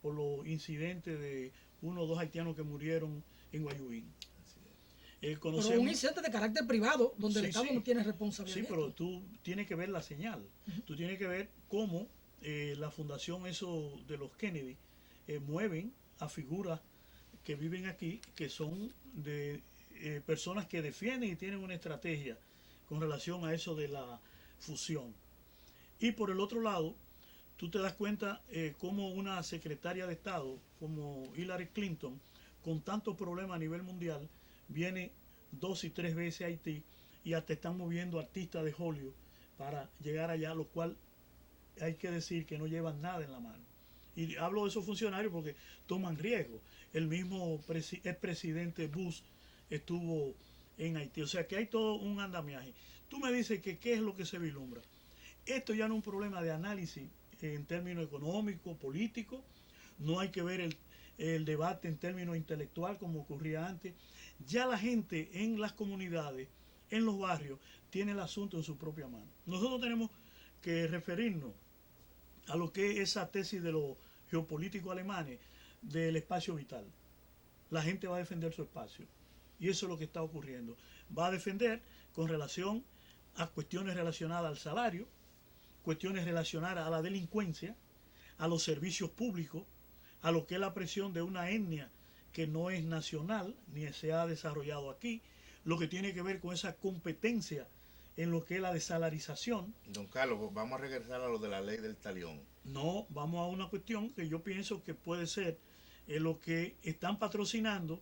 por los incidentes de uno o dos haitianos que murieron en Guayubín. Pero un incidente de carácter privado, donde el Sí, Estado no sí, tiene responsabilidad. sí, pero tú tienes que ver la señal. Tú tienes que ver cómo la fundación eso de los Kennedy mueven a figuras que viven aquí, que son de personas que defienden y tienen una estrategia con relación a eso de la fusión. Y por el otro lado, tú te das cuenta cómo una secretaria de Estado como Hillary Clinton, con tantos problemas a nivel mundial, viene 2 y 3 veces a Haití y hasta están moviendo artistas de Hollywood para llegar allá, lo cual hay que decir que no llevan nada en la mano. Y hablo de esos funcionarios porque toman riesgo. El mismo expresidente Bush estuvo en Haití. O sea que hay todo un andamiaje. Tú me dices que qué es lo que se vislumbra. Esto ya no es un problema de análisis en términos económicos, políticos. No hay que ver el debate en términos intelectual como ocurría antes. Ya la gente en las comunidades, en los barrios, tiene el asunto en su propia mano. Nosotros tenemos que referirnos a lo que es esa tesis de los geopolíticos alemanes del espacio vital. La gente va a defender su espacio. Y eso es lo que está ocurriendo. Va a defender con relación a cuestiones relacionadas al salario, cuestiones relacionadas a la delincuencia, a los servicios públicos, a lo que es la presión de una etnia que no es nacional ni se ha desarrollado aquí, lo que tiene que ver con esa competencia en lo que es la desalarización. Don Carlos, vamos a regresar a lo de la ley del talión. No, vamos a una cuestión que yo pienso que puede ser lo que están patrocinando,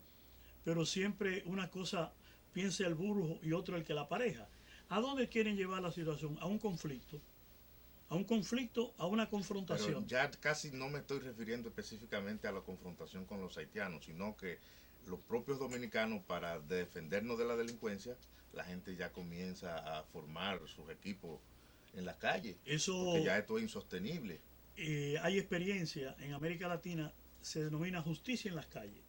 pero siempre una cosa piensa el burro y otro el que la pareja. ¿A dónde quieren llevar la situación? A un conflicto. A un conflicto, a una Pero confrontación. ya casi no me estoy refiriendo específicamente a la confrontación con los haitianos, sino que los propios dominicanos, para defendernos de la delincuencia, la gente ya comienza a formar sus equipos en la calle, porque Eso ya esto es insostenible. hay experiencia en América Latina, se denomina justicia en las calles,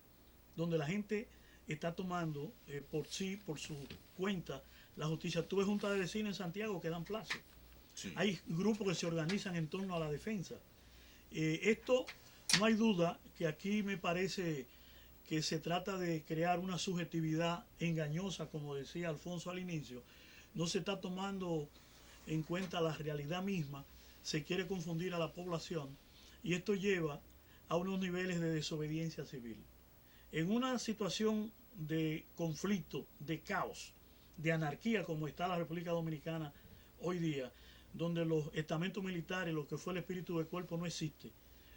donde la gente está tomando por sí, por su cuenta, la justicia. Tú ves juntas de vecinos en Santiago que dan plazo. Sí. Hay grupos que se organizan en torno a la defensa. Esto, no hay duda que aquí me parece que se trata de crear una subjetividad engañosa, como decía Alfonso al inicio. No se está tomando en cuenta la realidad misma, se quiere confundir a la población y esto lleva a unos niveles de desobediencia civil. En una situación de conflicto, de caos, de anarquía como está la República Dominicana hoy día, donde los estamentos militares, lo que fue el espíritu de cuerpo no existe,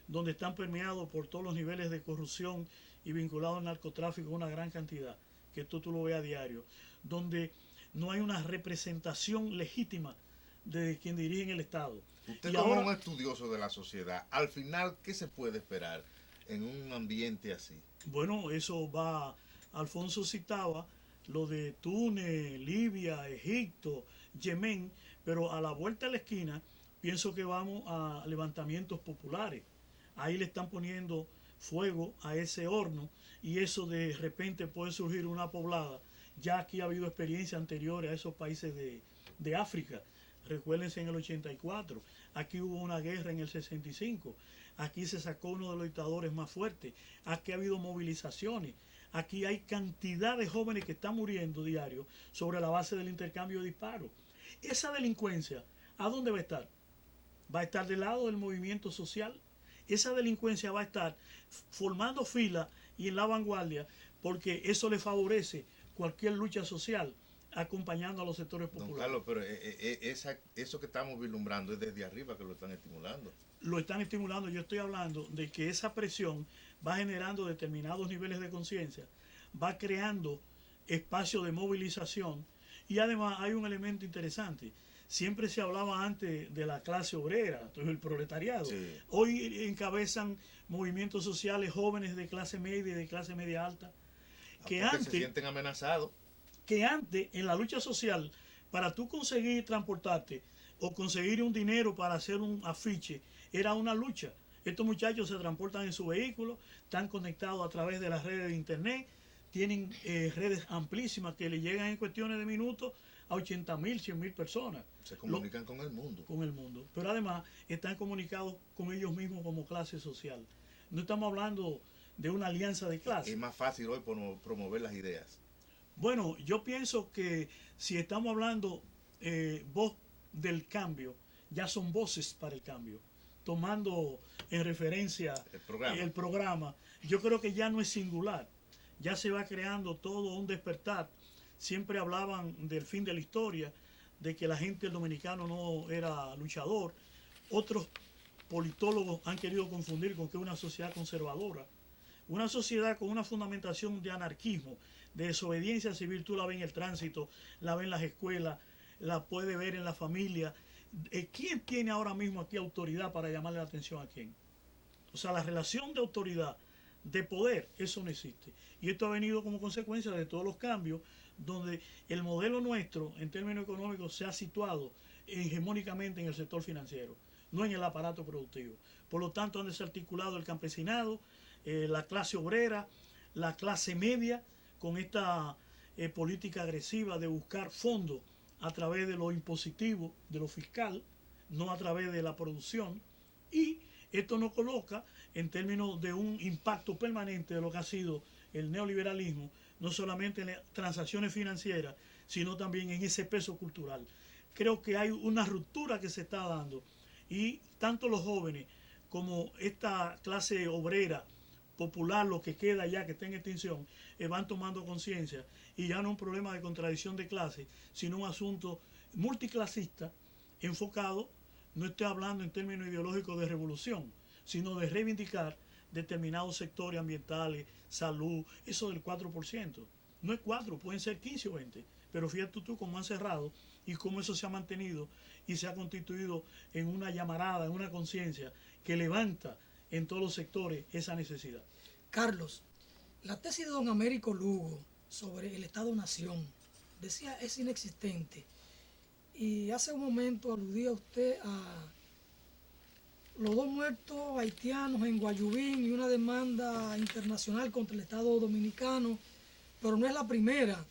donde están permeados por todos los niveles de corrupción y vinculados al narcotráfico una gran cantidad, que esto tú lo ves a diario, donde no hay una representación legítima de quien dirige en el Estado. Usted Y como ahora, un estudioso de la sociedad, al final, ¿qué se puede esperar en un ambiente así? bueno, eso va, Alfonso citaba lo de Túnez, Libia, Egipto, Yemen, pero a la vuelta de la esquina pienso que vamos a levantamientos populares. Ahí le están poniendo fuego a ese horno y eso de repente puede surgir una poblada. Ya aquí ha habido experiencias anteriores a esos países de África. Recuérdense en el 84, aquí hubo una guerra en el 65, aquí se sacó uno de los dictadores más fuertes, aquí ha habido movilizaciones, aquí hay cantidad de jóvenes que están muriendo diario sobre la base del intercambio de disparos. Esa delincuencia, ¿a dónde va a estar? Va a estar del lado del movimiento social. Esa delincuencia va a estar formando fila y en la vanguardia porque eso le favorece cualquier lucha social acompañando a los sectores Don populares. Carlos, pero eso que estamos vislumbrando es desde arriba que lo están estimulando. Lo están estimulando. Yo estoy hablando de que esa presión va generando determinados niveles de conciencia, va creando espacios de movilización y además hay un elemento interesante. Siempre se hablaba antes de la clase obrera, entonces el proletariado. Sí. Hoy encabezan movimientos sociales jóvenes de clase media y de clase media alta, que Porque se antes, sienten amenazados. que antes en la lucha social, para tú conseguir transportarte o conseguir un dinero para hacer un afiche, era una lucha. Estos muchachos se transportan en su vehículo, están conectados a través de las redes de internet, tienen redes amplísimas que le llegan en cuestiones de minutos a 80.000, 100.000 personas. Se comunican con el mundo. Con el mundo. Pero además están comunicados con ellos mismos como clase social. No estamos hablando de una alianza de clases. Es más fácil hoy promover las ideas. Bueno, yo pienso que si estamos hablando voz del cambio, ya son voces para el cambio. Tomando en referencia el programa, yo creo que ya no es singular. Ya se va creando todo un despertar. Siempre hablaban del fin de la historia, de que la gente del dominicano no era luchador. Otros politólogos han querido confundir con que es una sociedad conservadora. Una sociedad con una fundamentación de anarquismo, de desobediencia civil, tú la ves en el tránsito, la ves en las escuelas, la puedes ver en la familia. ¿Quién tiene ahora mismo aquí autoridad para llamarle la atención a quién? O sea, la relación de autoridad, de poder, eso no existe. Y esto ha venido como consecuencia de todos los cambios, donde el modelo nuestro, en términos económicos, se ha situado hegemónicamente en el sector financiero, no en el aparato productivo. Por lo tanto, han desarticulado el campesinado, la clase obrera, la clase media, con esta política agresiva de buscar fondos a través de lo impositivo, de lo fiscal, no a través de la producción. Y esto nos coloca en términos de un impacto permanente de lo que ha sido el neoliberalismo, no solamente en las transacciones financieras, sino también en ese peso cultural. Creo que hay una ruptura que se está dando y tanto los jóvenes como esta clase obrera, popular, lo que queda ya que está en extinción, van tomando conciencia y ya no es un problema de contradicción de clase, sino un asunto multiclasista enfocado, no estoy hablando en términos ideológicos de revolución, sino de reivindicar determinados sectores ambientales, salud, eso del 4%. No es 4, pueden ser 15 o 20, pero fíjate tú cómo han cerrado y cómo eso se ha mantenido y se ha constituido en una llamarada, en una conciencia que levanta en todos los sectores esa necesidad. Carlos, la tesis de don Américo Lugo sobre el Estado-Nación, decía, es inexistente. Y hace un momento aludía usted a los 2 muertos haitianos en Guayubín y una demanda internacional contra el Estado dominicano, pero no es la primera.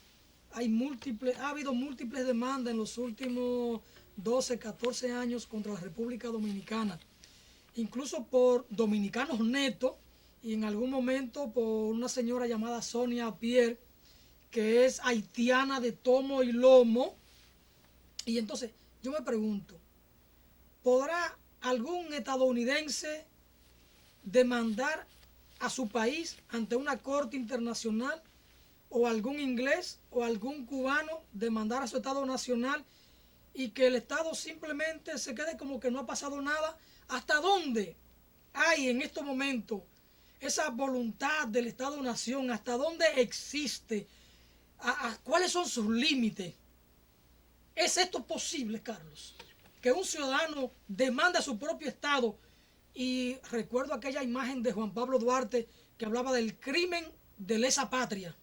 Ha habido múltiples demandas en los últimos 12, 14 años contra la República Dominicana, incluso por dominicanos netos y en algún momento por una señora llamada Sonia Pierre, que es haitiana de tomo y lomo. Y entonces yo me pregunto, ¿podrá algún estadounidense demandar a su país ante una corte internacional, o algún inglés o algún cubano demandar a su Estado nacional y que el Estado simplemente se quede como que no ha pasado nada? ¿Hasta dónde hay en estos momentos esa voluntad del Estado-Nación? ¿Hasta dónde existe? ¿Cuáles son sus límites? ¿Es esto posible, Carlos? Que un ciudadano demande a su propio Estado. Y recuerdo aquella imagen de Juan Pablo Duarte que hablaba del crimen de lesa patria.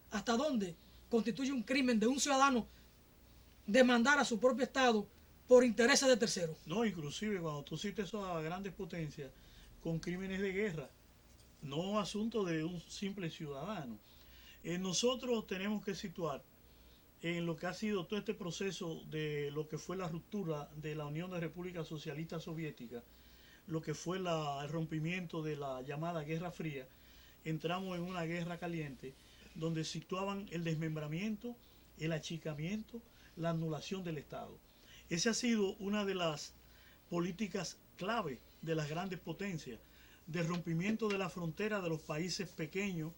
¿Hasta dónde constituye un crimen de un ciudadano demandar a su propio Estado por intereses de terceros? No, inclusive cuando tú cites eso a grandes potencias con crímenes de guerra, no asunto de un simple ciudadano. Nosotros tenemos que situar en lo que ha sido todo este proceso de lo que fue la ruptura de la Unión de Repúblicas Socialistas Soviéticas, lo que fue el rompimiento de la llamada Guerra Fría. Entramos en una guerra caliente donde situaban el desmembramiento, el achicamiento, la anulación del Estado. Esa ha sido una de las políticas clave de las grandes potencias, de rompimiento de la frontera de los países pequeños,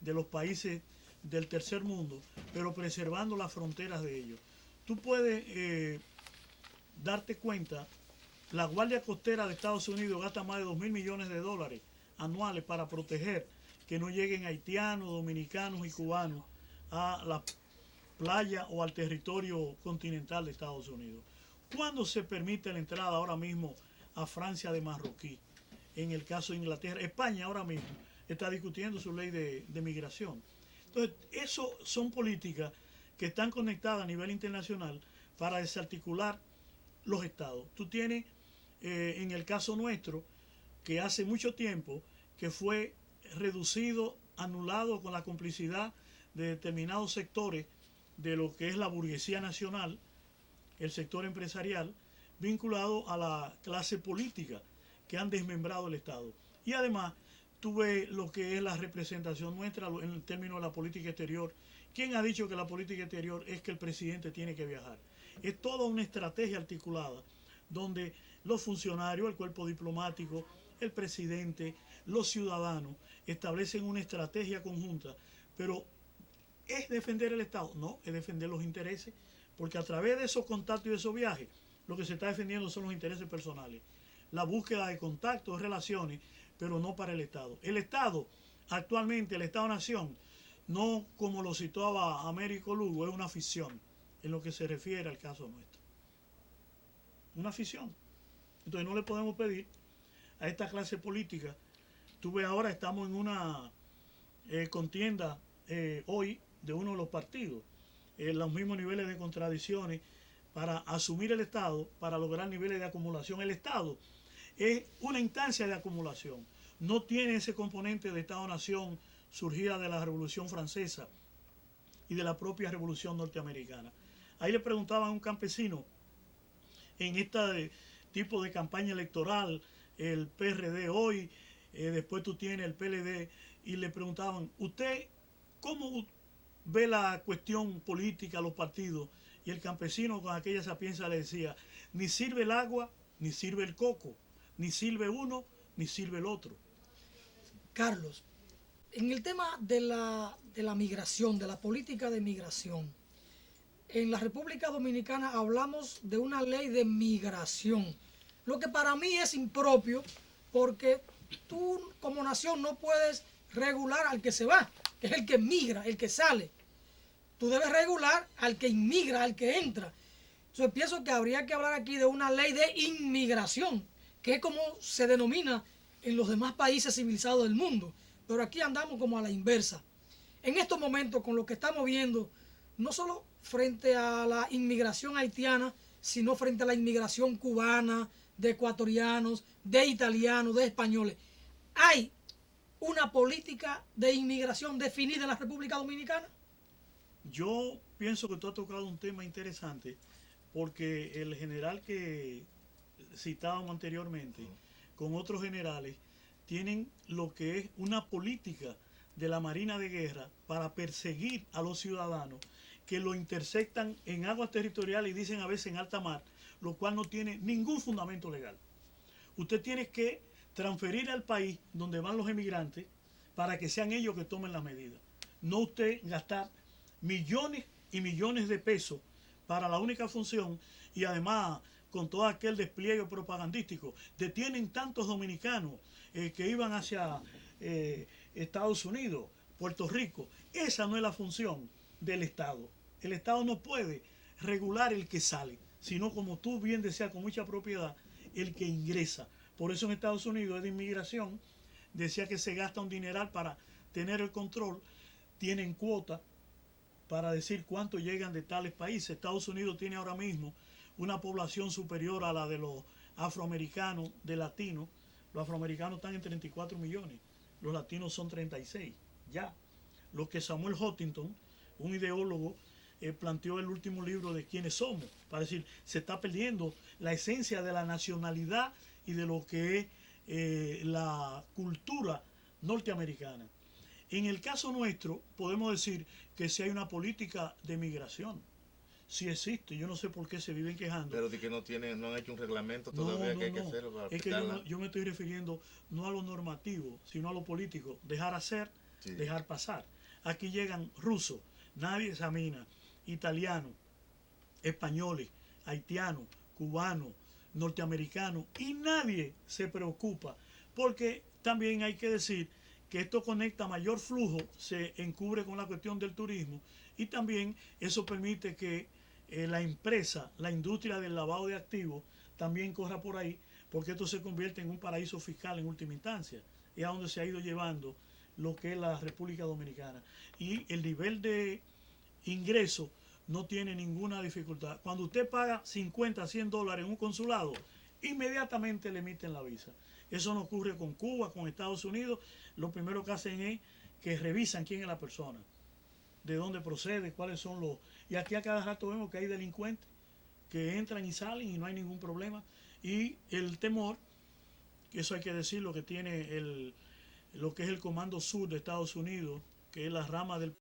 de los países del tercer mundo, pero preservando las fronteras de ellos. Tú puedes darte cuenta, la Guardia Costera de Estados Unidos gasta más de $2.000 millones anuales para proteger que no lleguen haitianos, dominicanos y cubanos a la playa o al territorio continental de Estados Unidos. ¿Cuándo se permite la entrada ahora mismo a Francia de marroquí? En el caso de Inglaterra, España ahora mismo está discutiendo su ley de migración. Entonces, eso son políticas que están conectadas a nivel internacional para desarticular los estados. Tú tienes, en el caso nuestro, que hace mucho tiempo que fue reducido, anulado con la complicidad de determinados sectores de lo que es la burguesía nacional, el sector empresarial, vinculado a la clase política que han desmembrado el Estado. Y además, tú ves lo que es la representación nuestra en el término de la política exterior. ¿Quién ha dicho que la política exterior es que el presidente tiene que viajar? Es toda una estrategia articulada donde los funcionarios, el cuerpo diplomático, el presidente, los ciudadanos establecen una estrategia conjunta, pero ¿es defender el Estado? No, es defender los intereses, porque a través de esos contactos y de esos viajes, lo que se está defendiendo son los intereses personales, la búsqueda de contactos, relaciones, pero no para el Estado. El Estado, actualmente, el Estado-Nación, no como lo citaba Américo Lugo, es una ficción en lo que se refiere al caso nuestro. Una ficción. Entonces no le podemos pedir a esta clase política. Tú ves ahora, estamos en una contienda hoy de uno de los partidos, los mismos niveles de contradicciones para asumir el Estado, para lograr niveles de acumulación. El Estado es una instancia de acumulación, no tiene ese componente de Estado-Nación surgida de la Revolución Francesa y de la propia Revolución Norteamericana. Ahí le preguntaban a un campesino en este tipo de campaña electoral, el PRD hoy, después tú tienes el PLD, y le preguntaban, ¿usted cómo ve la cuestión política, los partidos? Y el campesino con aquella sapienza le decía, ni sirve el agua, ni sirve el coco, ni sirve uno, ni sirve el otro. Carlos, en el tema de la migración, de la política de migración, en la República Dominicana hablamos de una ley de migración, lo que para mí es impropio, porque tú como nación no puedes regular al que se va, que es el que migra, el que sale. Tú debes regular al que inmigra, al que entra. Entonces pienso que habría que hablar aquí de una ley de inmigración, que es como se denomina en los demás países civilizados del mundo. Pero aquí andamos como a la inversa. En estos momentos, con lo que estamos viendo, no solo frente a la inmigración haitiana, sino frente a la inmigración cubana, de ecuatorianos, de italianos, de españoles, hay una política de inmigración definida en la República Dominicana. Yo pienso que tú has tocado un tema interesante, porque el general que citábamos anteriormente, con otros generales, tienen lo que es una política de la Marina de Guerra para perseguir a los ciudadanos que lo interceptan en aguas territoriales y dicen a veces en alta mar, lo cual no tiene ningún fundamento legal. Usted tiene que transferir al país donde van los emigrantes para que sean ellos que tomen las medidas. No usted gastar millones y millones de pesos para la única función, y además con todo aquel despliegue propagandístico. Detienen tantos dominicanos que iban hacia Estados Unidos, Puerto Rico. Esa no es la función del Estado. El Estado no puede regular el que sale, sino, como tú bien decías con mucha propiedad, el que ingresa. Por eso en Estados Unidos es de inmigración, decía que se gasta un dineral para tener el control, tienen cuota para decir cuántos llegan de tales países. Estados Unidos tiene ahora mismo una población superior a la de los afroamericanos, de latinos. Los afroamericanos están en 34 millones, los latinos son 36, ya. Lo que Samuel Huntington, un ideólogo, planteó el último libro de Quiénes somos, para decir, se está perdiendo la esencia de la nacionalidad y de lo que es la cultura norteamericana. En el caso nuestro, podemos decir que si hay una política de migración, sí existe, yo no sé por qué se viven quejando. Pero de que no han hecho un reglamento todavía que hay que hacerlo para es que yo me estoy refiriendo no a lo normativo, sino a lo político, dejar hacer, sí, dejar pasar. Aquí llegan rusos, nadie examina, italianos, españoles, haitianos, cubanos, norteamericanos, y nadie se preocupa, porque también hay que decir que esto conecta mayor flujo, se encubre con la cuestión del turismo, y también eso permite que la empresa, la industria del lavado de activos también corra por ahí, porque esto se convierte en un paraíso fiscal en última instancia. Es a donde se ha ido llevando lo que es la República Dominicana. Y el nivel de ingreso no tiene ninguna dificultad. Cuando usted paga 50, 100 dólares en un consulado, inmediatamente le emiten la visa. Eso no ocurre con Cuba, con Estados Unidos. Lo primero que hacen es que revisan quién es la persona, de dónde procede, cuáles son los... Y aquí a cada rato vemos que hay delincuentes que entran y salen y no hay ningún problema. Y el temor eso hay que decir, lo que tiene lo que es el Comando Sur de Estados Unidos, que es la rama del